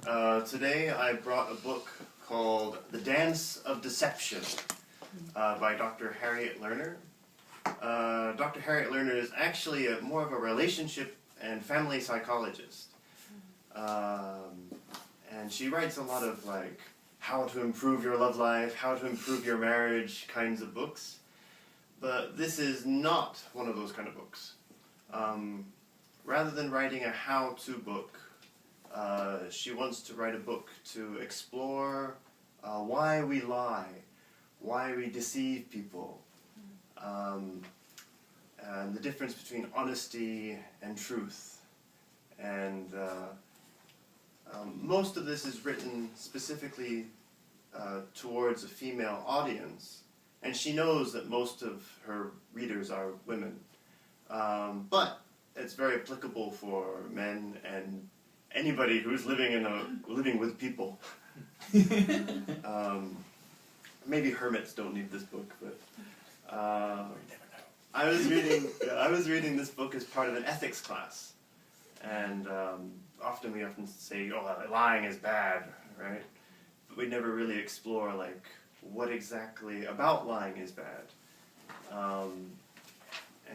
Today I brought a book called The Dance of Deception by Dr. Harriet Lerner. Dr. Harriet Lerner is actually more of a relationship and family psychologist. And she writes a lot of like how to improve your love life, how to improve your marriage kinds of books. But this is not one of those kind of books. Rather than writing a how-to book, she wants to write a book to explore why we lie, why we deceive people, and the difference between honesty and truth. And most of this is written specifically towards a female audience, and she knows that most of her readers are women. But it's very applicable for men and anybody who's living with people. Maybe hermits don't need this book, but I was reading this book as part of an ethics class, and we often say, "Oh, lying is bad," right? But we never really explore like what exactly about lying is bad.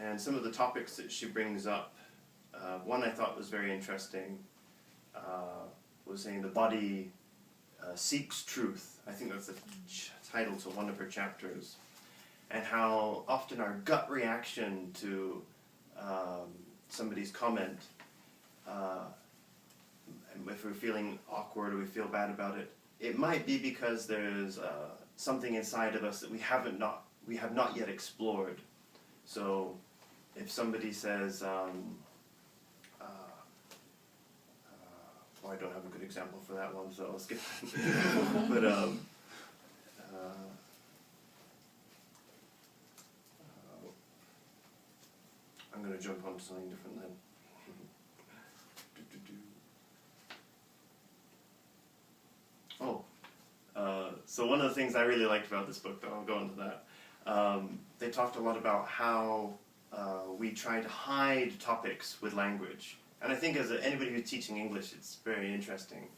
And some of the topics that she brings up, one I thought was very interesting, was saying the body seeks truth. I think that's the title to one of her chapters. And how often our gut reaction to somebody's comment, and if we're feeling awkward or we feel bad about it, it might be because there's something inside of us that we have not yet explored. So if somebody says, I don't have a good example for that one, so I'll skip it. But I'm going to jump onto something different then. So one of the things I really liked about this book, though, I'll go into that. They talked a lot about how we try to hide topics with language. And I think as anybody who's teaching English, it's very interesting.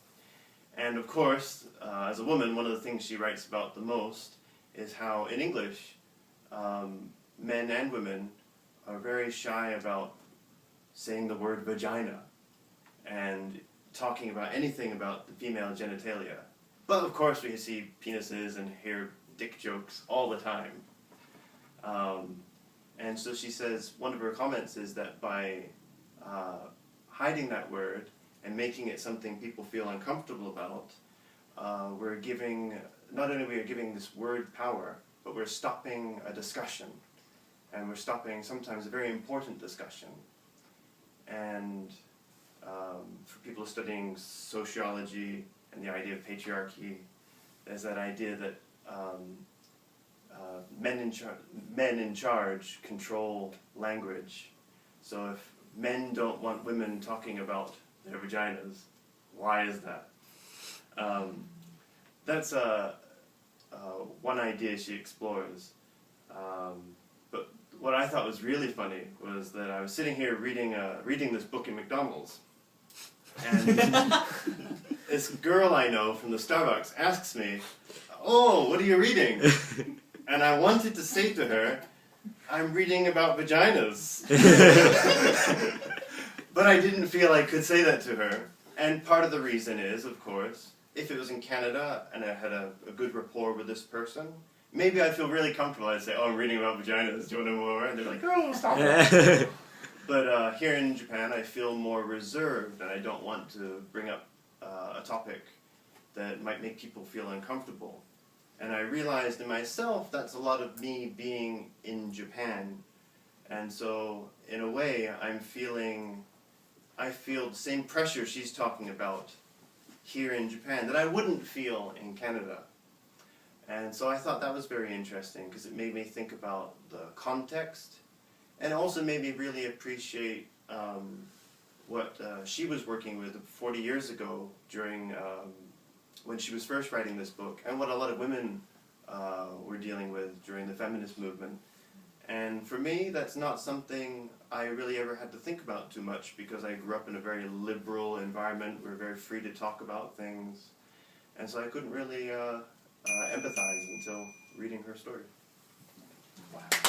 And of course, as a woman, one of the things she writes about the most is how in English, men and women are very shy about saying the word vagina and talking about anything about the female genitalia. But of course we see penises and hear dick jokes all the time. And so she says, one of her comments is that by hiding that word and making it something people feel uncomfortable about, we're giving, not only are we giving this word power, but we're stopping a discussion. And we're stopping sometimes a very important discussion. And for people studying sociology and the idea of patriarchy, there's that idea that men in charge control language. So if men don't want women talking about their vaginas, why is that? That's one idea she explores. But what I thought was really funny was that I was sitting here reading this book in McDonald's, and this girl I know from the Starbucks asks me, "Oh, what are you reading?" And I wanted to say to her, "I'm reading about vaginas." But I didn't feel I could say that to her. And part of the reason is, of course, if it was in Canada and I had a good rapport with this person, maybe I'd feel really comfortable. I'd say, "Oh, I'm reading about vaginas. Do you want to know more?" And they're like, "Oh, stop it." But here in Japan, I feel more reserved, and I don't want to bring up a topic that might make people feel uncomfortable. And I realized in myself that's a lot of me being in Japan. And so, in a way, I feel the same pressure she's talking about here in Japan that I wouldn't feel in Canada. And so I thought that was very interesting because it made me think about the context and also made me really appreciate what she was working with 40 years ago during when she was first writing this book, and what a lot of women were dealing with during the feminist movement. And for me, that's not something I really ever had to think about too much because I grew up in a very liberal environment. We were very free to talk about things. And so I couldn't really empathize until reading her story. Wow.